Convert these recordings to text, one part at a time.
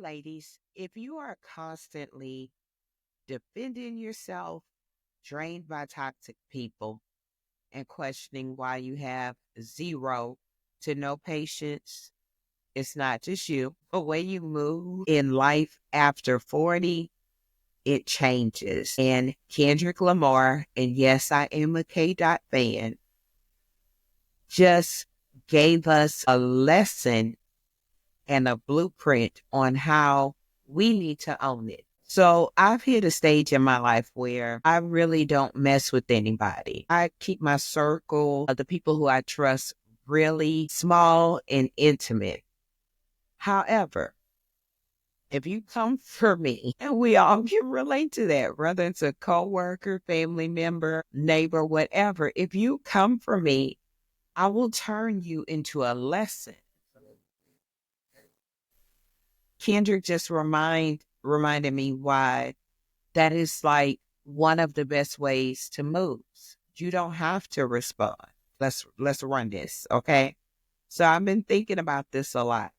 ladies, if you are constantly defending yourself, drained by toxic people, and questioning why you have zero to no patience, it's not just you. The way you move in life after 40, it changes. And Kendrick Lamar, and yes, I am a K. Dot fan, just gave us a lesson and a blueprint on how we need to own it. So I've hit a stage in my life where I really don't mess with anybody. I keep my circle of the people who I trust really small and intimate. However, if you come for me, and we all can relate to that, whether it's a coworker, family member, neighbor, whatever, if you come for me, I will turn you into a lesson. Kendrick just reminded me why that is like one of the best ways to move. You don't have to respond. Let's run this, okay? So I've been thinking about this a lot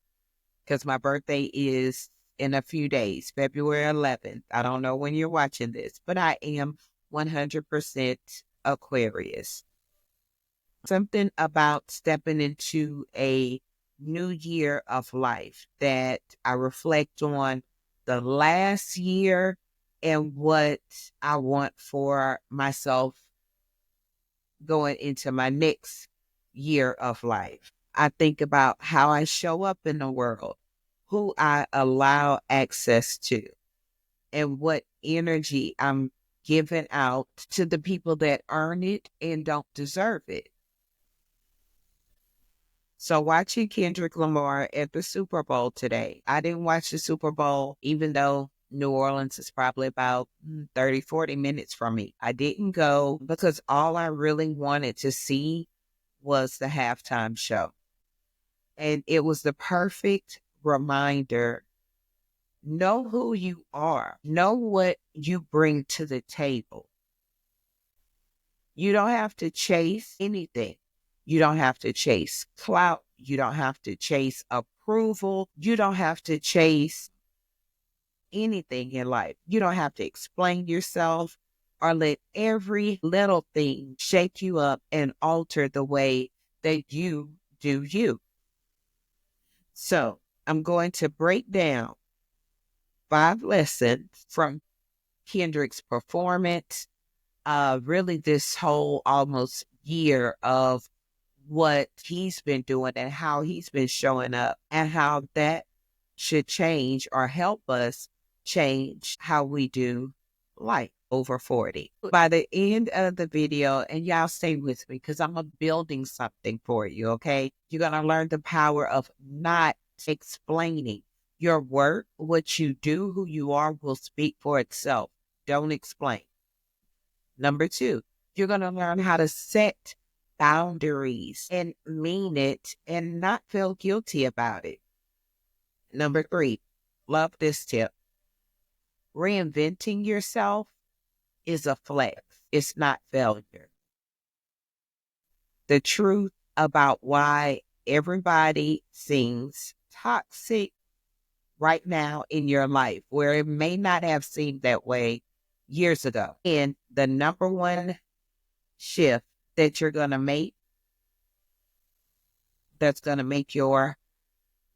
because my birthday is in a few days, February 11th. I don't know when you're watching this, but I am 100% Aquarius. Something about stepping into a new year of life that I reflect on the last year and what I want for myself going into my next year of life. I think about how I show up in the world, who I allow access to, and what energy I'm giving out to the people that earn it and don't deserve it. So watching Kendrick Lamar at the Super Bowl today, I didn't watch the Super Bowl, even though New Orleans is probably about 30, 40 minutes from me. I didn't go because all I really wanted to see was the halftime show. And it was the perfect reminder. Know who you are. Know what you bring to the table. You don't have to chase anything. You don't have to chase clout. You don't have to chase approval. You don't have to chase anything in life. You don't have to explain yourself or let every little thing shake you up and alter the way that you do you. So I'm going to break down 5 lessons from Kendrick's performance, really this whole almost year of what he's been doing and how he's been showing up and how that should change or help us change how we do life over 40. By the end of the video, and y'all stay with me because I'm building something for you, okay? You're going to learn the power of not explaining your work, what you do, who you are will speak for itself. Don't explain. Number 2, you're going to learn how to set boundaries and mean it and not feel guilty about it. Number 3, love this tip. Reinventing yourself is a flex. It's not failure. The truth about why everybody seems toxic right now in your life, where it may not have seemed that way years ago. And the number one shift that you're going to make, that's going to make your,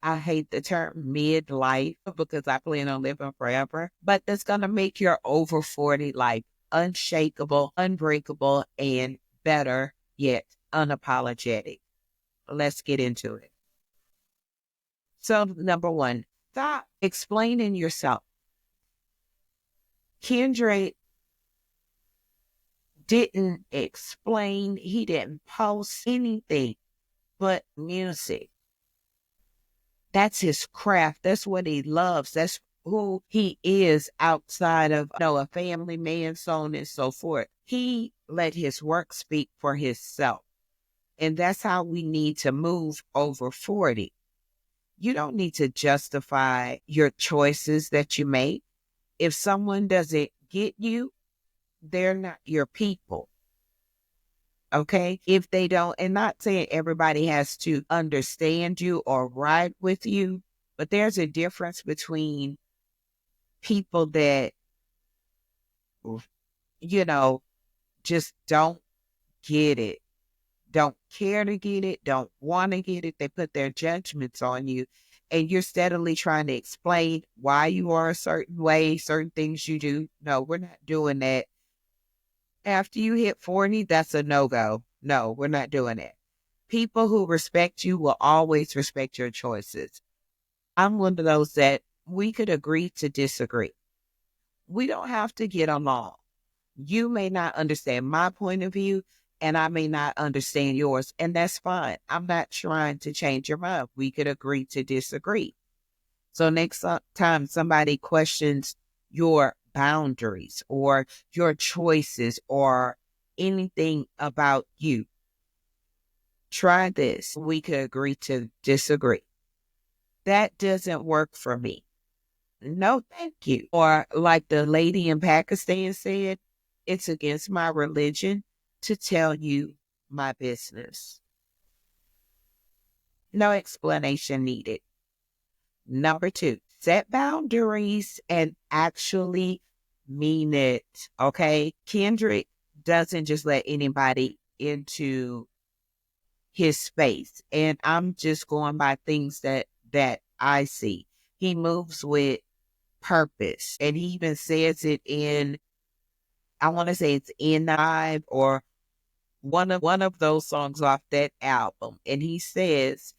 I hate the term midlife because I plan on living forever, but that's going to make your over 40 life unshakable, unbreakable, and better yet unapologetic. Let's get into it. So number 1, stop explaining yourself. Kendrick didn't explain, he didn't post anything but music. That's his craft. That's what he loves. That's who he is outside of a family man, so on and so forth. He let his work speak for himself. And that's how we need to move over 40. You don't need to justify your choices that you make. If someone doesn't get you, they're not your people. Okay? If they don't, and not saying everybody has to understand you or ride with you, But there's a difference between people that, you know, just don't get it, don't care to get it, don't want to get it. They put their judgments on you, and you're steadily trying to explain why you are a certain way, certain things you do. No, we're not doing that. After you hit 40, that's a no-go. No, we're not doing it. People who respect you will always respect your choices. I'm one of those that we could agree to disagree. We don't have to get along. You may not understand my point of view, and I may not understand yours, and that's fine. I'm not trying to change your mind. We could agree to disagree. So next time somebody questions your boundaries or your choices or anything about you, try this. We could agree to disagree. That doesn't work for me. No, thank you. Or like the lady in Pakistan said, it's against my religion to tell you my business. No explanation needed. Number two, set boundaries and actually mean it. Okay. Kendrick doesn't just let anybody into his space. And I'm just going by things that I see. He moves with purpose. And he even says it in, I want to say it's in Live or one of those songs off that album. And he says,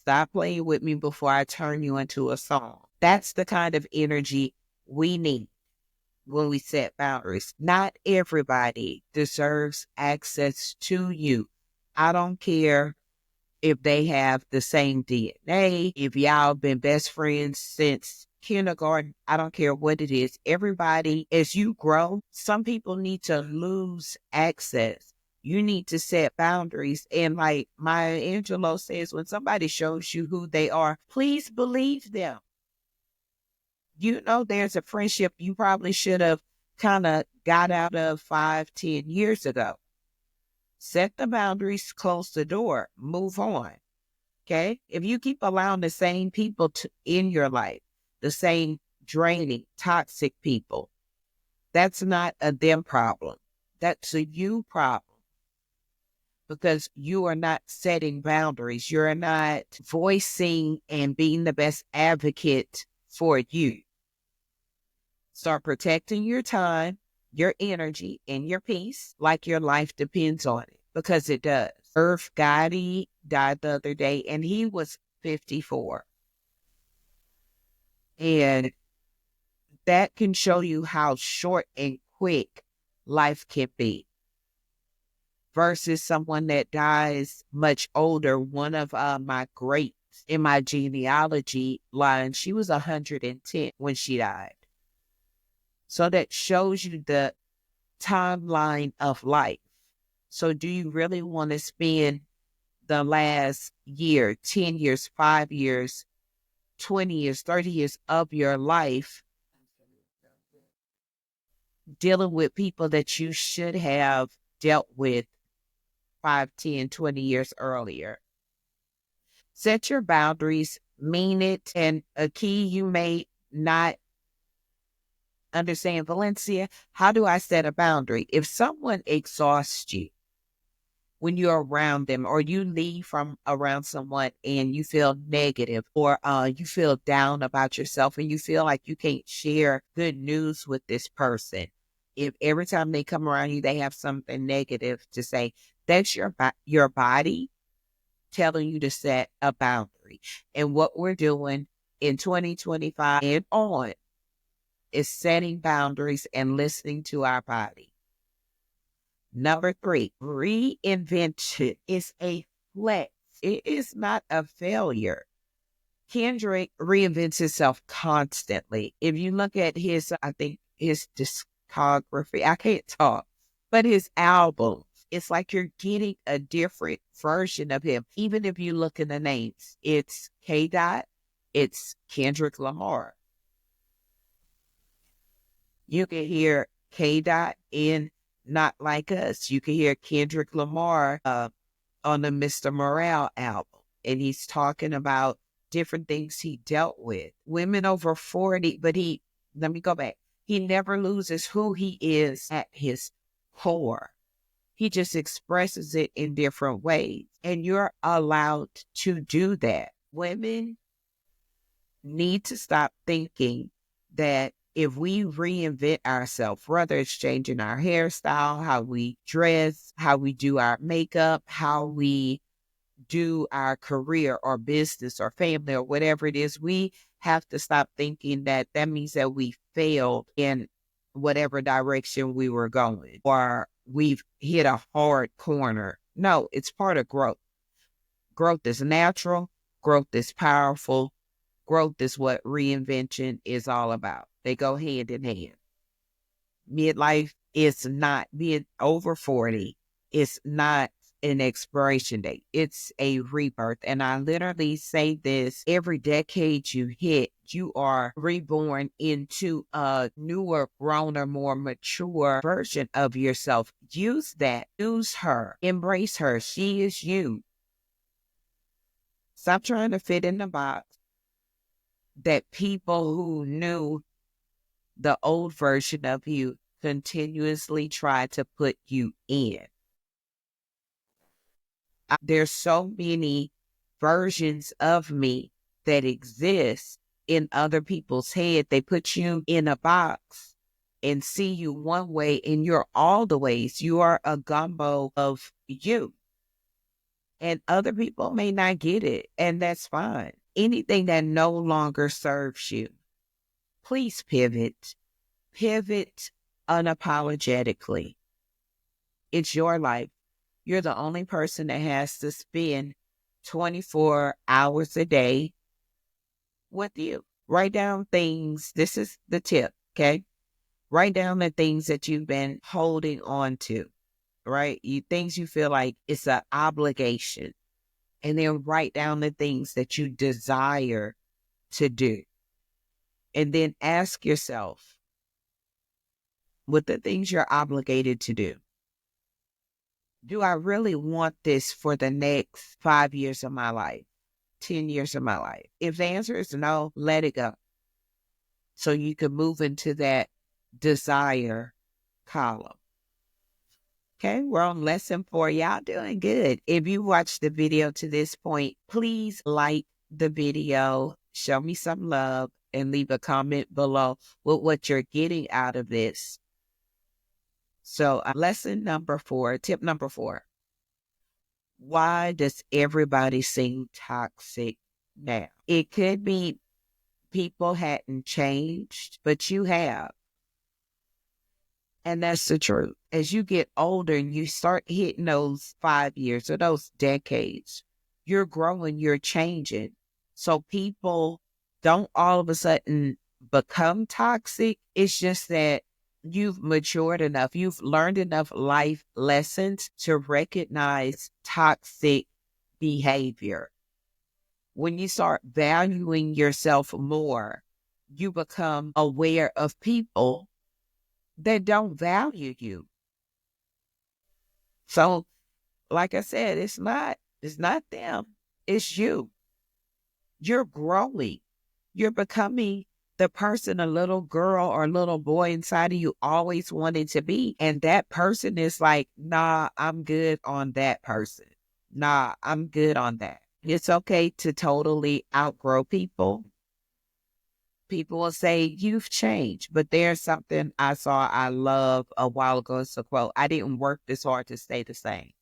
stop playing with me before I turn you into a song. That's the kind of energy we need when we set boundaries. Not everybody deserves access to you. I don't care if they have the same DNA, if y'all been best friends since kindergarten, I don't care what it is. Everybody, as you grow, some people need to lose access. You need to set boundaries. And like Maya Angelou says, when somebody shows you who they are, please believe them. You know, there's a friendship you probably should have kind of got out of 5, 10 years ago. Set the boundaries, close the door, move on. Okay. If you keep allowing the same people in your life, the same draining, toxic people, that's not a them problem. That's a you problem because you are not setting boundaries. You're not voicing and being the best advocate for you. Start protecting your time, your energy, and your peace like your life depends on it because it does. Irv Gotti died the other day and he was 54. And that can show you how short and quick life can be versus someone that dies much older. One of my greats in my genealogy line, she was 110 when she died. So that shows you the timeline of life. So do you really want to spend the last year, 10 years, 5 years, 20 years, 30 years of your life dealing with people that you should have dealt with 5, 10, 20 years earlier? Set your boundaries, mean it. And a key you may not understand, Valencia, how do I set a boundary? If someone exhausts you when you're around them, or you leave from around someone and you feel negative, or you feel down about yourself and you feel like you can't share good news with this person, if every time they come around you, they have something negative to say, that's your body telling you to set a boundary. And what we're doing in 2025 and on is setting boundaries and listening to our body. Number 3, reinvention is a flex. It is not a failure. Kendrick reinvents himself constantly. If you look at his, I think his discography, I can't talk, but his albums, it's like you're getting a different version of him. Even if you look in the names, it's K. Dot, it's Kendrick Lamar. You can hear K. Dot in Not Like Us. You can hear Kendrick Lamar on the Mr. Morale album. And he's talking about different things he dealt with. Women over 40, but let me go back. He never loses who he is at his core. He just expresses it in different ways. And you're allowed to do that. Women need to stop thinking that if we reinvent ourselves, whether it's changing our hairstyle, how we dress, how we do our makeup, how we do our career or business or family or whatever it is, we have to stop thinking that that means that we failed in whatever direction we were going or we've hit a hard corner. No, it's part of growth. Growth is natural. Growth is powerful. Growth is what reinvention is all about. They go hand in hand. Midlife is not, being over 40, it's not an expiration date. It's a rebirth. And I literally say this, every decade you hit, you are reborn into a newer, growner, more mature version of yourself. Use that. Use her. Embrace her. She is you. Stop trying to fit in the box that people who knew the old version of you continuously try to put you in. There's so many versions of me that exist in other people's head. They put you in a box and see you one way and you're all the ways. You are a gumbo of you. And other people may not get it, and that's fine. Anything that no longer serves you, please pivot. Pivot unapologetically. It's your life. You're the only person that has to spend 24 hours a day with you. Write down things. This is the tip, okay? Write down the things that you've been holding on to, right? Things you feel like it's an obligation. And then write down the things that you desire to do. And then ask yourself, with the things you're obligated to do I really want this for the next 5 years of my life, 10 years of my life? If the answer is no, let it go. So you can move into that desire column. Okay, we're on lesson 4. Y'all doing good. If you watched the video to this point, please like the video, show me some love, and leave a comment below with what you're getting out of this. So lesson number 4, tip number 4. Why does everybody seem toxic now? It could be people hadn't changed, but you have. And that's the truth. As you get older and you start hitting those 5 years or those decades, you're growing, you're changing. So people don't all of a sudden become toxic. It's just that you've matured enough. You've learned enough life lessons to recognize toxic behavior. When you start valuing yourself more, you become aware of people that don't value you. So, like I said, it's not them. It's you. You're growing. You're becoming the person a little girl or little boy inside of you always wanted to be. And that person is like, nah, I'm good on that person. Nah, I'm good on that. It's okay to totally outgrow people. People will say, you've changed. But there's something I saw I love a while ago. It's a quote, I didn't work this hard to stay the same.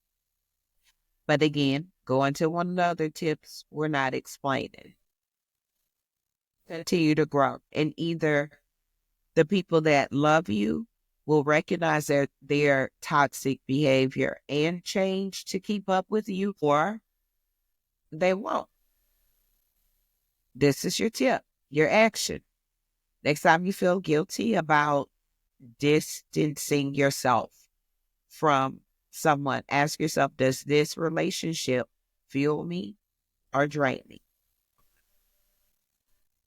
But again, going to one of the other tips, we're not explaining. Continue to grow. And either the people that love you will recognize their toxic behavior and change to keep up with you, or they won't. This is your tip, your action. Next time you feel guilty about distancing yourself from someone, ask yourself, does this relationship fuel me or drain me?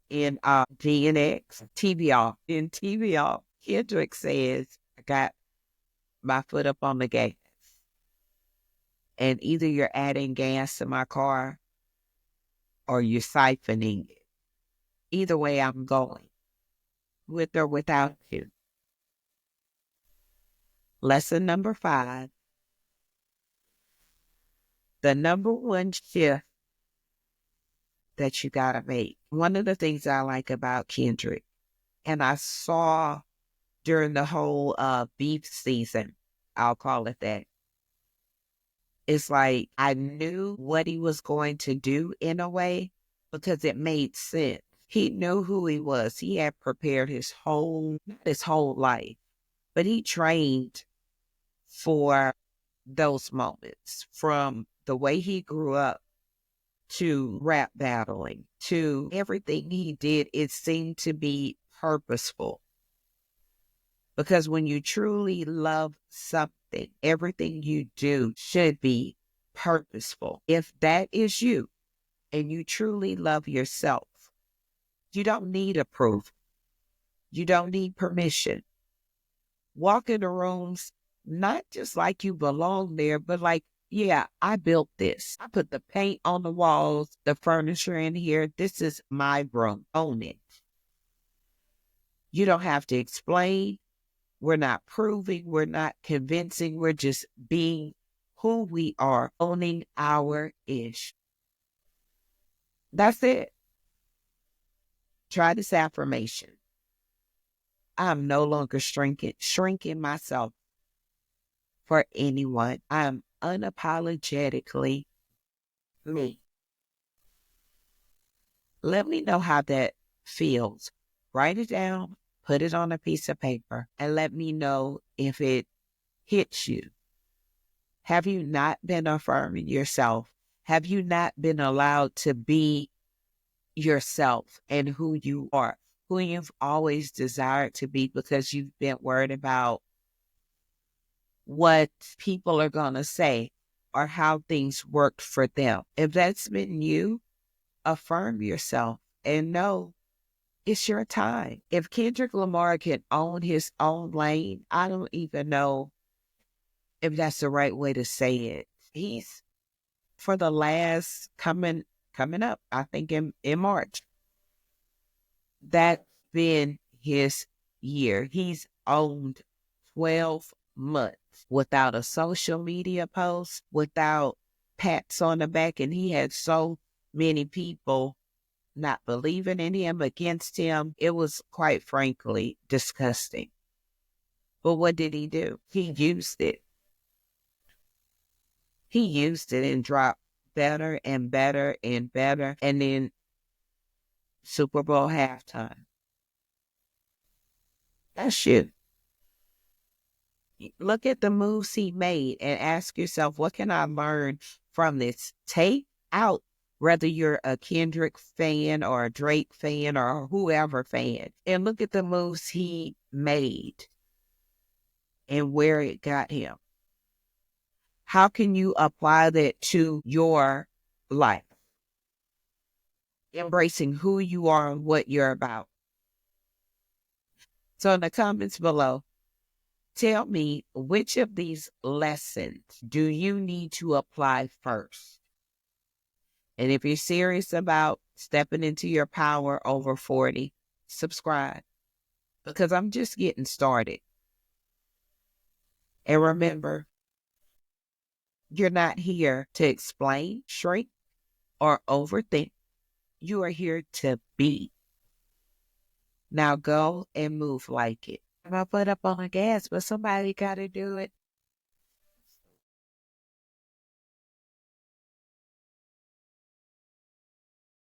In DNX, TBR, in TBR, Kendrick says, I got my foot up on the gas. And either you're adding gas to my car or you're siphoning it. Either way, I'm going with or without you. Lesson number 5, the number one shift that you got to make. One of the things I like about Kendrick, and I saw during the whole beef season, I'll call it that. It's like I knew what he was going to do in a way because it made sense. He knew who he was. He had prepared not his whole life, but he trained for those moments, from the way he grew up to rap battling to everything he did. It seemed to be purposeful. Because when you truly love something, everything you do should be purposeful. If that is you and you truly love yourself, you don't need approval. You don't need permission. Walk in the rooms, not just like you belong there, but like, yeah, I built this. I put the paint on the walls, the furniture in here. This is my room. Own it. You don't have to explain. We're not proving, we're not convincing, we're just being who we are, owning our ish. That's it. Try this affirmation. I'm no longer shrinking myself for anyone. I'm unapologetically me. Let me know how that feels. Write it down, put it on a piece of paper, and let me know if it hits you. Have you not been affirming yourself? Have you not been allowed to be yourself and who you are, who you've always desired to be, because you've been worried about what people are going to say or how things worked for them? If that's been you, affirm yourself and know it's your time. If Kendrick Lamar can own his own lane, I don't even know if that's the right way to say it. He's for the last coming up, I think in March. That's been his year. He's owned 12 months without a social media post, without pats on the back, and he had so many people not believing in him, against him. It was quite frankly disgusting. But what did he do? He used it. He used it and dropped better and better and better. And then Super Bowl halftime. That's you. Look at the moves he made and ask yourself, what can I learn from this? Take out whether you're a Kendrick fan or a Drake fan or whoever fan, and look at the moves he made and where it got him. How can you apply that to your life? Embracing who you are and what you're about. So in the comments below, tell me, which of these lessons do you need to apply first? And if you're serious about stepping into your power over 40, subscribe, because I'm just getting started. And remember, you're not here to explain, shrink, or overthink. You are here to be. Now go and move like it. I'm going to put up on the gas, but somebody got to do it.